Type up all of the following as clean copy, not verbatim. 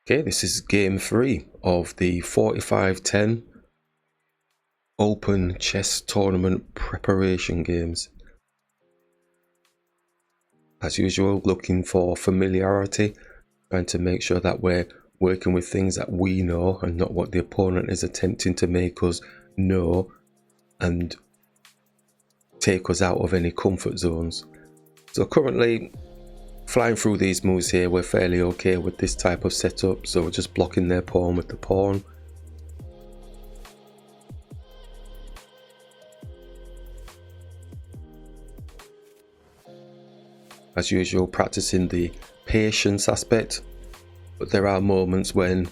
Okay, this is game 3 of the 45-10 Open Chess Tournament preparation games. As usual, looking for familiarity, trying to make sure that we're working with things that we know and not what the opponent is attempting to make us know and take us out of any comfort zones. So currently, flying through these moves here, we're fairly okay with this type of setup, so we're just blocking their pawn with the pawn. As usual, practicing the patience aspect, but there are moments when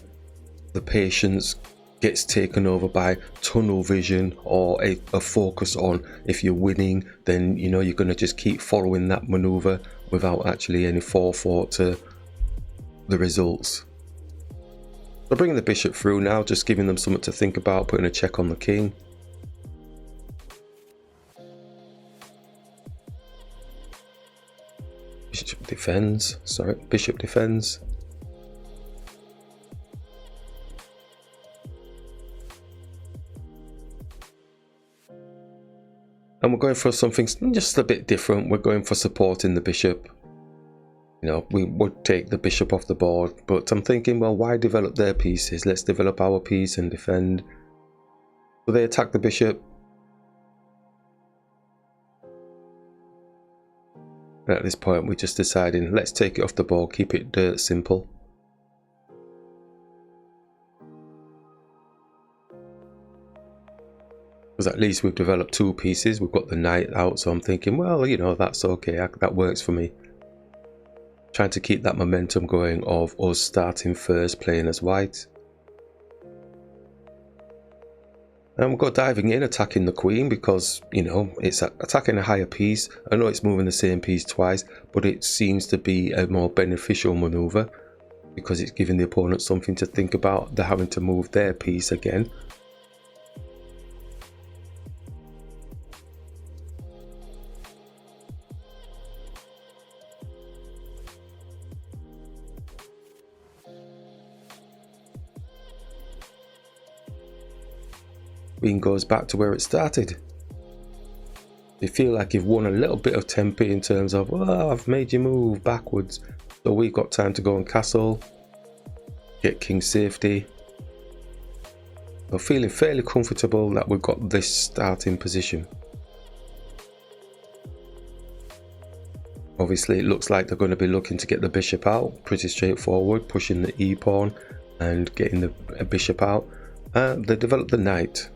the patience gets taken over by tunnel vision or a focus on, if you're winning, then you know you're going to just keep following that maneuver without actually any forethought to the results. So bringing the bishop through now, just giving them something to think about, putting a check on the king. Bishop defends, bishop defends. And we're going for something just a bit different. We're going for supporting the bishop. You know, we would take the bishop off the board, but I'm thinking, well, why develop their pieces? Let's develop our piece and defend. So they attack the bishop. And at this point, we're just deciding, let's take it off the board, keep it dirt simple. Because at least we've developed two pieces. We've got the knight out, so I'm thinking, well, you know, that's okay. That works for me. Trying to keep that momentum going of us starting first, playing as white. And we've got diving in, attacking the queen, because, you know, it's attacking a higher piece. I know it's moving the same piece twice, but it seems to be a more beneficial maneuver because it's giving the opponent something to think about. They're having to move their piece again. Queen goes back to where it started. You feel like you've won a little bit of tempo in terms of, oh, I've made you move backwards, so we've got time to go and castle, get king safety. So feeling fairly comfortable that we've got this starting position. Obviously it looks like they're going to be looking to get the bishop out, pretty straightforward, pushing the e pawn and getting the bishop out. They develop the knight.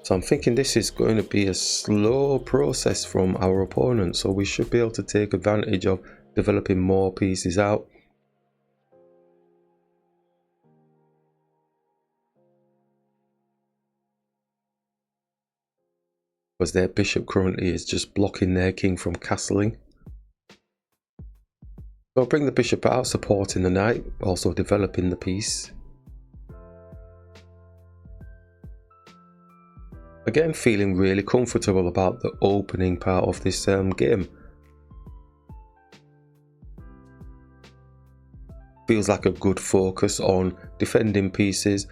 So I'm thinking this is going to be a slow process from our opponent, so we should be able to take advantage of developing more pieces out. Because their bishop currently is just blocking their king from castling. So I'll bring the bishop out, supporting the knight, also developing the piece. Again, feeling really comfortable about the opening part of this game. Feels like a good focus on defending pieces,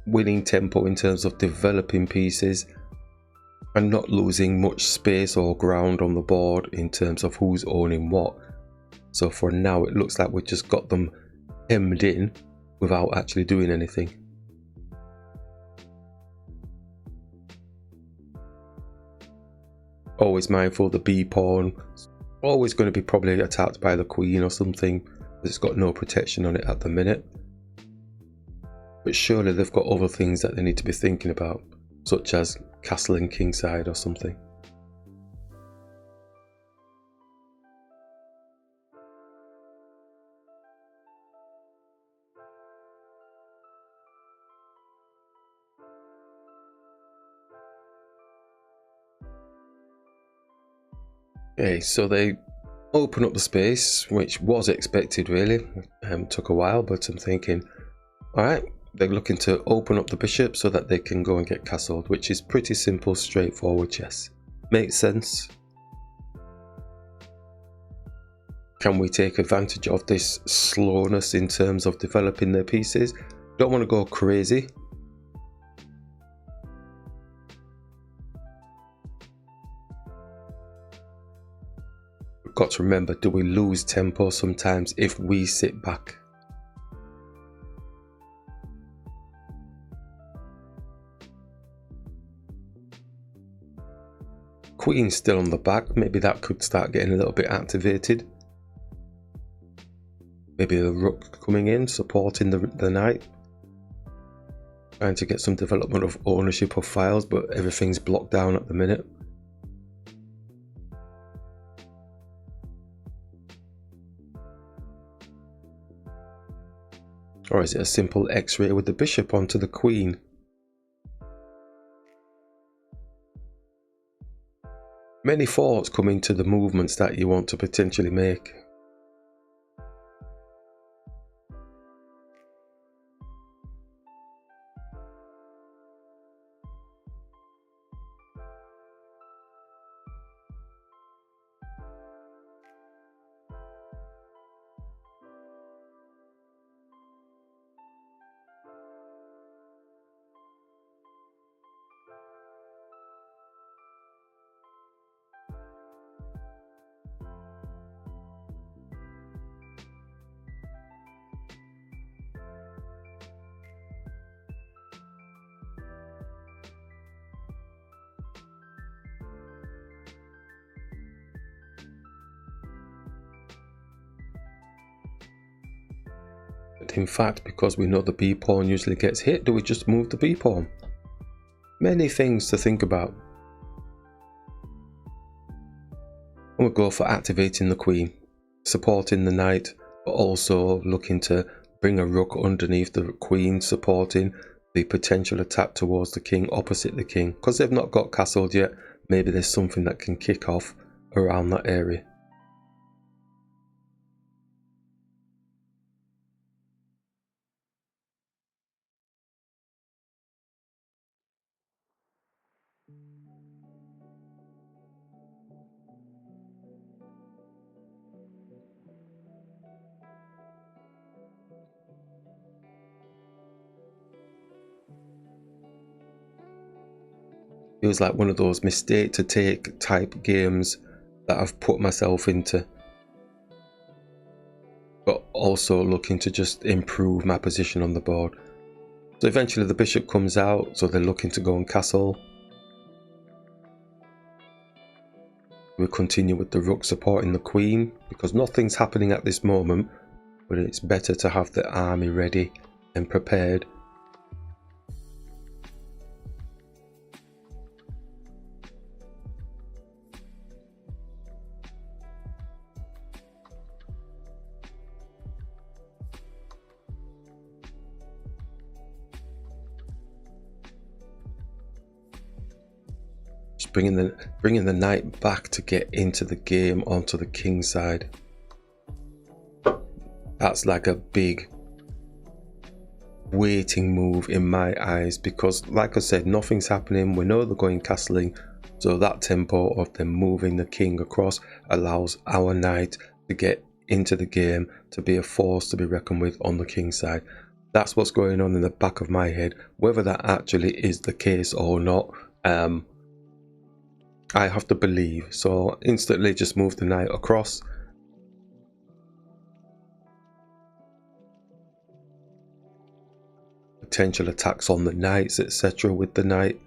winning tempo in terms of developing pieces, and not losing much space or ground on the board in terms of who's owning what. So for now, it looks like we've just got them hemmed in without actually doing anything. Always mindful the b pawn, always going to be probably attacked by the queen or something. It's got no protection on it at the minute. But surely they've got other things that they need to be thinking about, such as castling kingside or something. Okay, so they open up the space, which was expected really. Took a while, but I'm thinking, alright, they're looking to open up the bishop so that they can go and get castled, which is pretty simple, straightforward chess. Makes sense. Can we take advantage of this slowness in terms of developing their pieces? Don't want to go crazy. We've got to remember, do we lose tempo sometimes if we sit back? Queen's still on the back. Maybe that could start getting a little bit activated. Maybe the rook coming in, supporting the knight. Trying to get some development of ownership of files, but everything's blocked down at the minute. Or is it a simple X-ray with the bishop onto the queen? Many thoughts come into the movements that you want to potentially make. But in fact, because we know the B pawn usually gets hit, do we just move the B pawn? Many things to think about. And we'll go for activating the queen, supporting the knight, but also looking to bring a rook underneath the queen, supporting the potential attack towards the king, opposite the king. Because they've not got castled yet, maybe there's something that can kick off around that area. Feels like one of those mistake to take type games that I've put myself into, but also looking to just improve my position on the board. So eventually the bishop comes out, so they're looking to go and castle. We'll continue with the rook supporting the queen, because nothing's happening at this moment, but it's better to have the army ready and prepared. Just bringing the knight back to get into the game onto the king side. That's like a big waiting move in my eyes, because like I said, nothing's happening. We know they're going castling, so that tempo of them moving the king across allows our knight to get into the game, to be a force to be reckoned with on the king side. That's what's going on in the back of my head. Whether that actually is the case or not, I have to believe. So instantly just move the knight across. Potential attacks on the knights, etc. with the knight.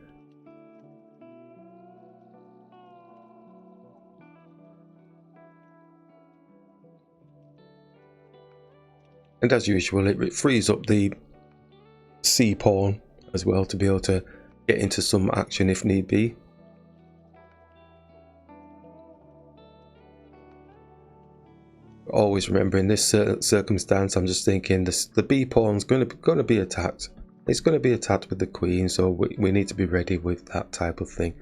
And as usual, it frees up the C pawn as well to be able to get into some action if need be. Always remember, in this circumstance, I'm just thinking the B pawn's going to be attacked. It's going to be attacked with the queen, so we need to be ready with that type of thing.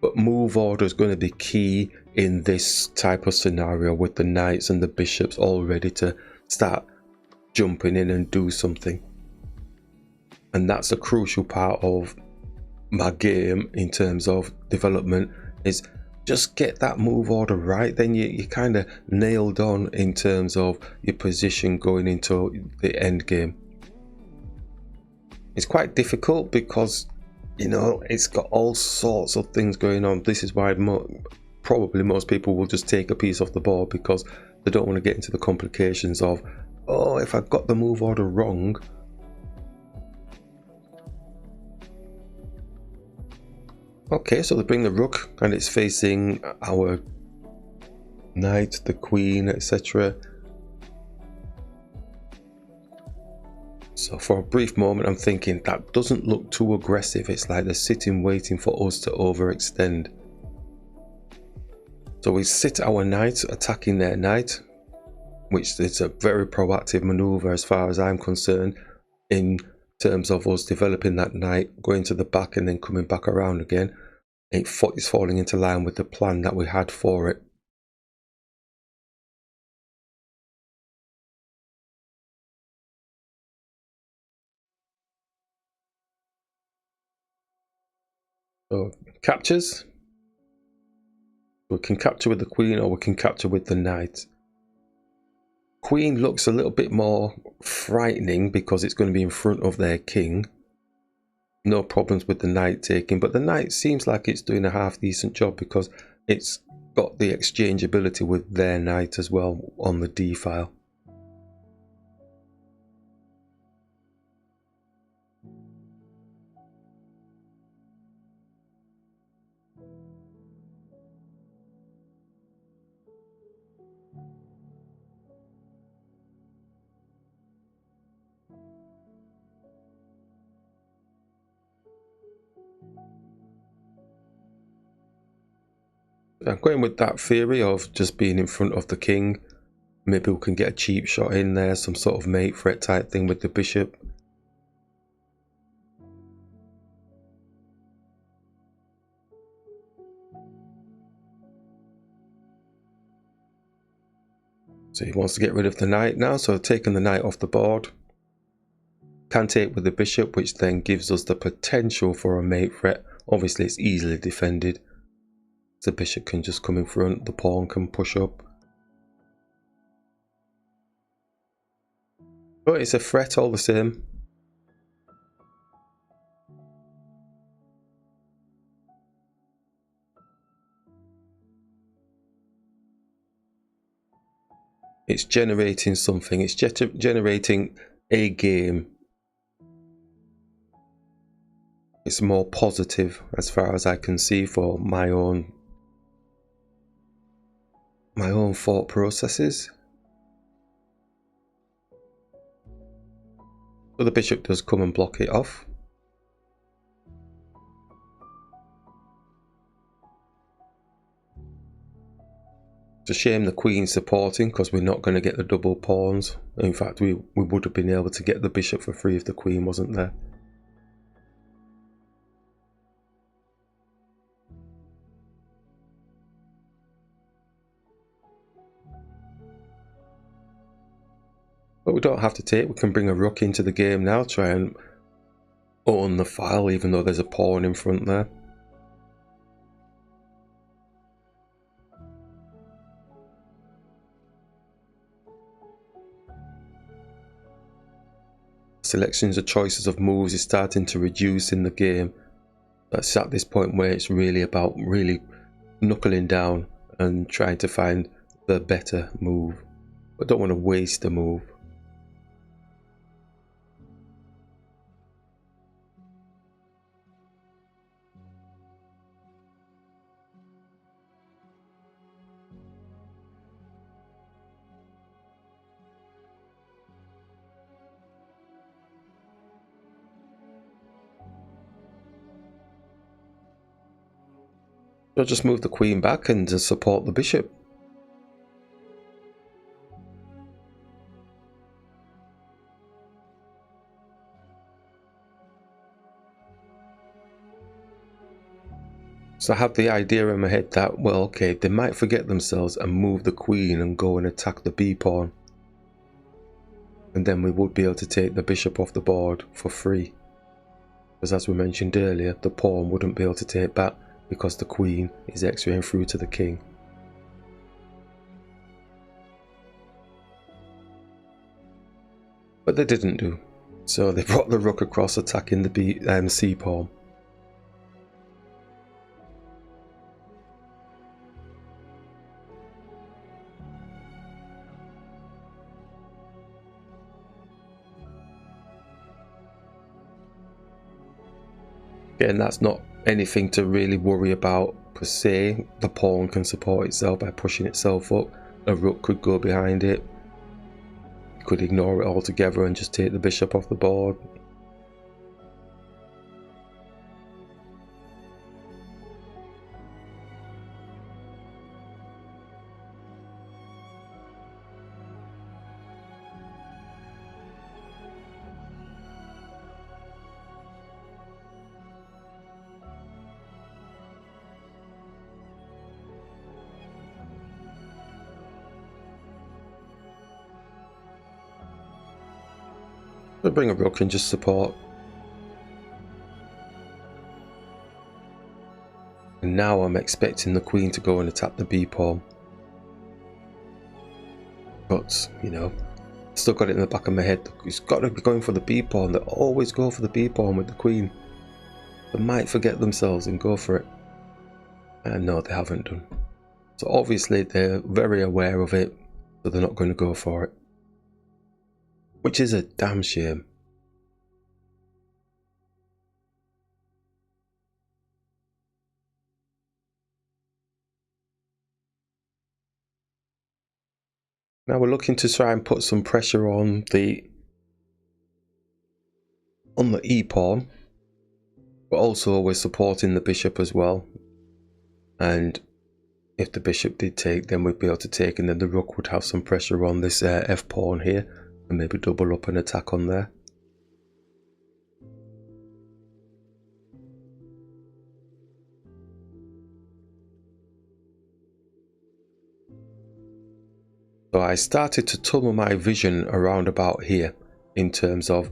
But move order is going to be key in this type of scenario, with the knights and the bishops all ready to start jumping in and do something. And that's a crucial part of my game in terms of development, is just get that move order right, then you kind of nailed on in terms of your position going into the end game. It's quite difficult because, you know, it's got all sorts of things going on. This is why probably most people will just take a piece off the board, because they don't want to get into the complications of, oh, if I got the move order wrong. Okay, so they bring the rook and it's facing our knight, the queen, etc. So for a brief moment I'm thinking that doesn't look too aggressive. It's like they're sitting waiting for us to overextend. So we sit our knight attacking their knight, which is a very proactive maneuver as far as I'm concerned, in terms of us developing that knight, going to the back and then coming back around again. It's falling into line with the plan that we had for it. So captures. We can capture with the queen or we can capture with the knight. Queen looks a little bit more frightening because it's going to be in front of their king. No problems with the knight taking, but the knight seems like it's doing a half decent job because it's got the exchange ability with their knight as well on the d file. I'm going with that theory of just being in front of the king. Maybe we can get a cheap shot in there, some sort of mate threat type thing with the bishop. So he wants to get rid of the knight now, so taking the knight off the board. Can take with the bishop, which then gives us the potential for a mate threat. Obviously it's easily defended. The bishop can just come in front, the pawn can push up. But it's a threat all the same. It's generating something, it's generating a game. It's more positive as far as I can see for my own thought processes. So the bishop does come and block it off. It's a shame the queen's supporting because we're not going to get the double pawns. In fact, we would have been able to get the bishop for free if the queen wasn't there. But we don't have to take, we can bring a rook into the game now, try and own the file even though there's a pawn in front there. Selections or choices of moves is starting to reduce in the game. That's at this point where it's really about knuckling down and trying to find the better move. But don't want to waste a move. I'll just move the queen back and to support the bishop. So I have the idea in my head that, well, okay, they might forget themselves and move the queen and go and attack the b pawn. And then we would be able to take the bishop off the board for free. Because as we mentioned earlier, the pawn wouldn't be able to take back because the queen is x-raying through to the king. But they didn't do, so they brought the rook across, attacking the c pawn. Again, that's not anything to really worry about per se. The pawn can support itself by pushing itself up. A rook could go behind it. You could ignore it altogether and just take the bishop off the board. So bring a rook and just support. And now I'm expecting the queen to go and attack the b pawn. But, you know, still got it in the back of my head. It's got to be going for the b pawn. They always go for the b pawn with the queen. They might forget themselves and go for it. And no, they haven't done. So obviously they're very aware of it, so they're not going to go for it. Which is a damn shame. Now we're looking to try and put some pressure on the e pawn, but also we're supporting the bishop as well. And if the bishop did take, then we'd be able to take, and then the rook would have some pressure on this f pawn here, and maybe double up an attack on there. So I started to tunnel my vision around about here in terms of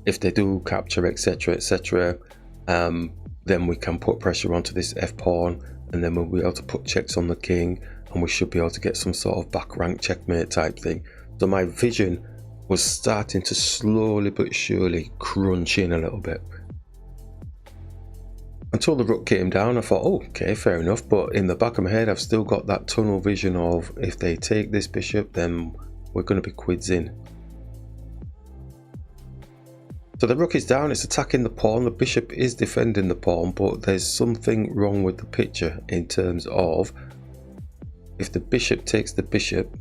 if they do capture, etc, etc, then we can put pressure onto this f pawn, and then we'll be able to put checks on the king, and we should be able to get some sort of back rank checkmate type thing. So my vision was starting to slowly but surely crunch in a little bit. Until the rook came down, I thought, oh, okay, fair enough. But in the back of my head, I've still got that tunnel vision of if they take this bishop, then we're going to be quids in. So the rook is down, it's attacking the pawn, the bishop is defending the pawn, but there's something wrong with the picture in terms of if the bishop takes the bishop,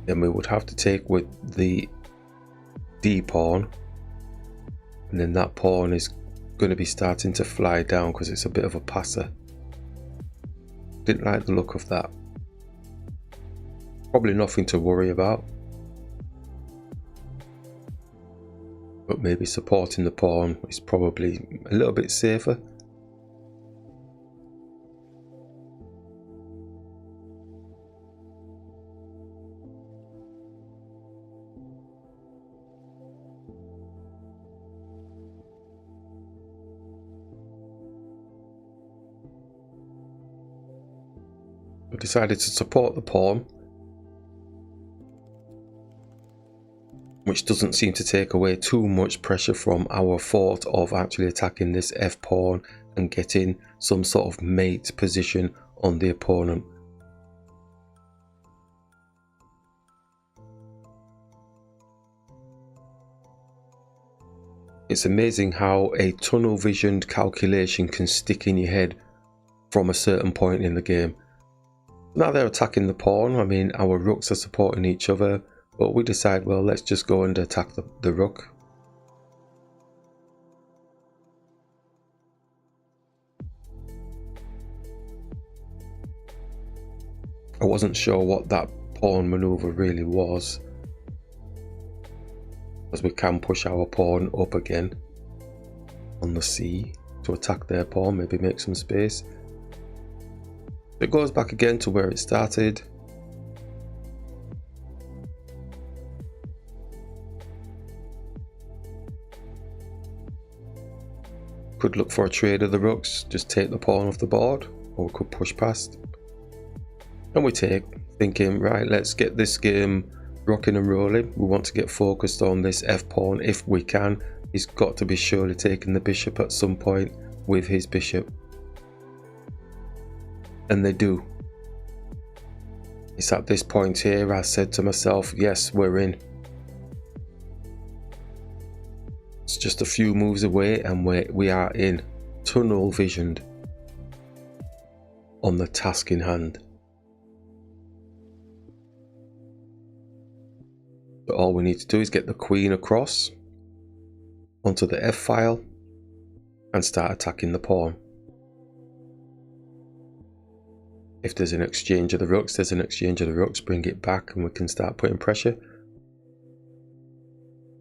then we would have to take with the d pawn, and then that pawn is going to be starting to fly down because it's a bit of a passer. Didn't like the look of that. Probably nothing to worry about, but maybe supporting the pawn is probably a little bit safer. I decided to support the pawn, which doesn't seem to take away too much pressure from our thought of actually attacking this f pawn and getting some sort of mate position on the opponent. It's amazing how a tunnel visioned calculation can stick in your head from a certain point in the game. Now they're attacking the pawn. I mean, our rooks are supporting each other, but we decide, well, let's just go and attack the rook. I wasn't sure what that pawn maneuver really was, as we can push our pawn up again on the c to attack their pawn, maybe make some space. It goes back again to where it started. Could look for a trade of the rooks, just take the pawn off the board, or we could push past. And we take, thinking, right, let's get this game rocking and rolling. We want to get focused on this f-pawn if we can. He's got to be surely taking the bishop at some point with his bishop. And they do. It's at this point here I said to myself, yes, we're in. It's just a few moves away and we are in, tunnel visioned on the task in hand. But all we need to do is get the queen across onto the F file and start attacking the pawn. If there's an exchange of the rooks, there's an exchange of the rooks, bring it back and we can start putting pressure.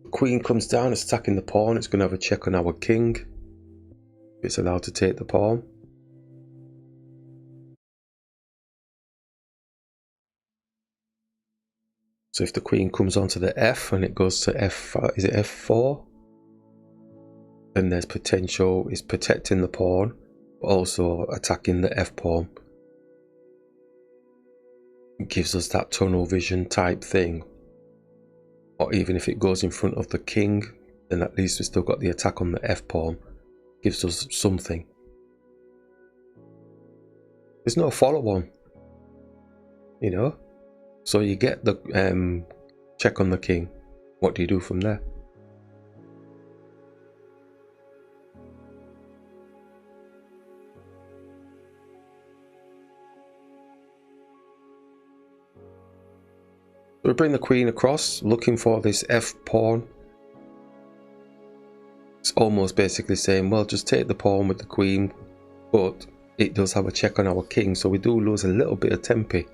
The queen comes down, it's attacking the pawn, it's going to have a check on our king. It's allowed to take the pawn. So if the queen comes onto the F and it goes to F5, is it F4? Then there's potential, it's protecting the pawn, but also attacking the F pawn. It gives us that tunnel vision type thing. Or even if it goes in front of the king, then at least we've still got the attack on the F pawn. Gives us something. There's no follow on, you know? So you get the check on the king. What do you do from there? So we bring the queen across, looking for this F pawn. It's almost basically saying, well, just take the pawn with the queen, but it does have a check on our king, so we do lose a little bit of tempi.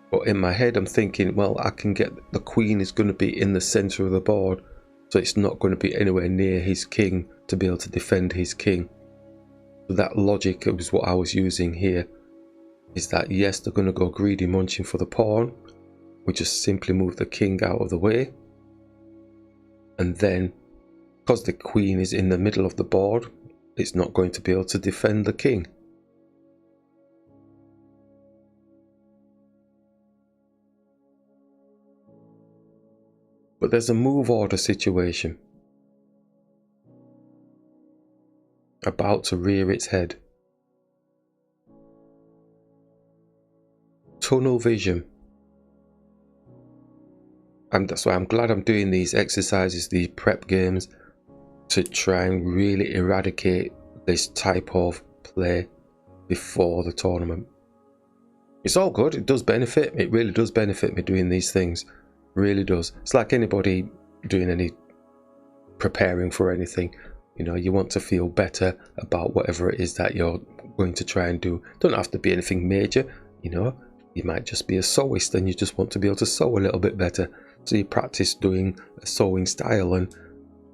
But in my head, I'm thinking, well, I can get the queen is going to be in the center of the board, so it's not going to be anywhere near his king to be able to defend his king. So that logic was what I was using here. Is that yes, they're going to go greedy munching for the pawn. We just simply move the king out of the way. And then, because the queen is in the middle of the board, it's not going to be able to defend the king. But there's a move order situation about to rear its head. Tunnel vision. And that's why I'm glad I'm doing these exercises, these prep games, to try and really eradicate this type of play before the tournament. It's all good, it does benefit, it really does benefit me doing these things. Really does. It's like anybody doing any preparing for anything. You know, you want to feel better about whatever it is that you're going to try and do. Don't have to be anything major, you know. You might just be a sewist and you just want to be able to sew a little bit better. So you practice doing a sewing style and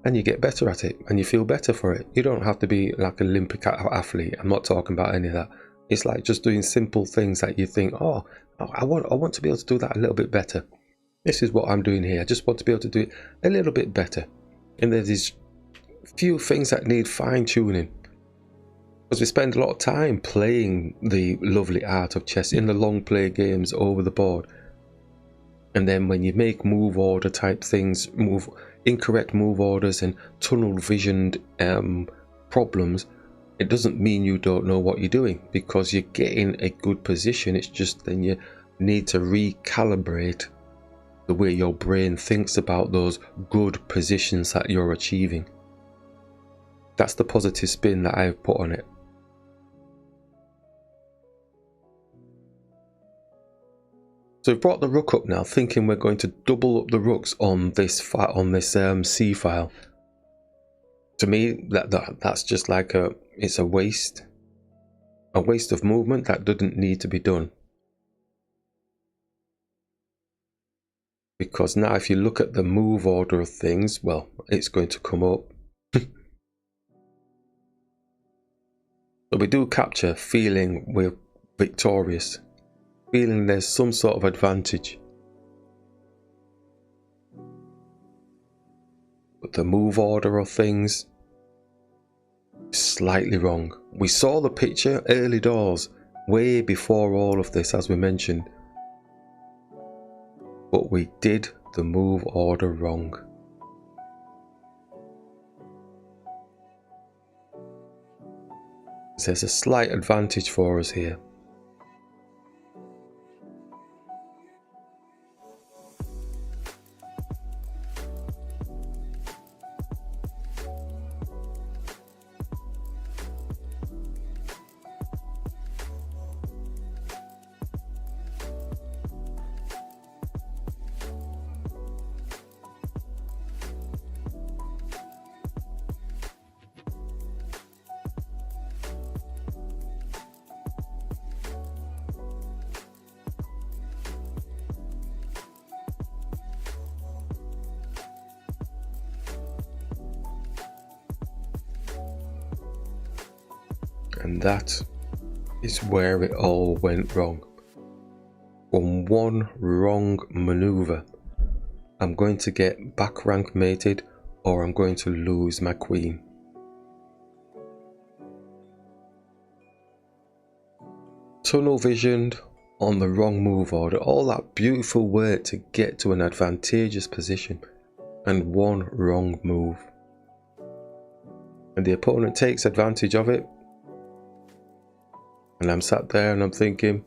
you get better at it and you feel better for it. You don't have to be like an Olympic athlete. I'm not talking about any of that. It's like just doing simple things that you think, oh, I want to be able to do that a little bit better. This is what I'm doing here. I just want to be able to do it a little bit better. And there's these few things that need fine-tuning. Because we spend a lot of time playing the lovely art of chess in the long play games over the board. And then when you make move order type things, incorrect move orders and tunnel visioned problems, it doesn't mean you don't know what you're doing, because you're getting a good position. It's just then you need to recalibrate the way your brain thinks about those good positions that you're achieving. That's the positive spin that I've put on it. So we've brought the rook up now, thinking we're going to double up the rooks on this C file. To me, that's just like it's a waste of movement that doesn't need to be done. Because now if you look at the move order of things, well, it's going to come up. So we do capture, feeling we're victorious, feeling there's some sort of advantage. But the move order of things, slightly wrong. We saw the picture early doors, way before all of this, as we mentioned, but we did the move order wrong. There's a slight advantage for us here. And that is where it all went wrong. From one wrong maneuver, I'm going to get back rank mated, or I'm going to lose my queen. Tunnel visioned on the wrong move order, all that beautiful work to get to an advantageous position, and one wrong move. And the opponent takes advantage of it. And I'm sat there and I'm thinking,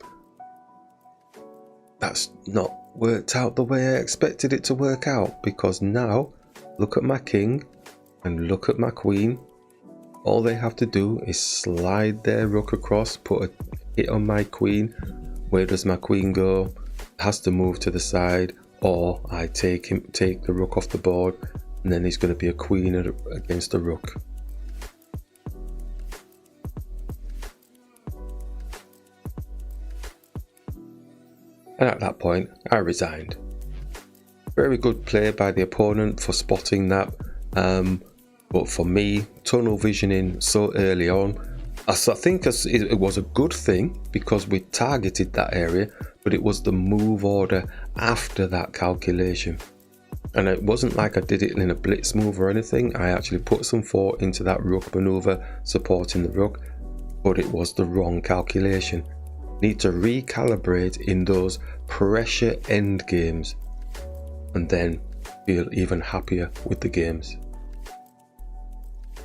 that's not worked out the way I expected it to work out, because now look at my king and look at my queen. All they have to do is slide their rook across, put a hit on my queen. Where does my queen go? Has to move to the side, or I take the rook off the board, and then he's going to be a queen against a rook. And at that point, I resigned. Very good play by the opponent for spotting that. But for me, tunnel visioning so early on, I think it was a good thing because we targeted that area, but it was the move order after that calculation. And it wasn't like I did it in a blitz move or anything. I actually put some thought into that rook maneuver, supporting the rook, but it was the wrong calculation. Need to recalibrate in those pressure end games and then feel even happier with the games.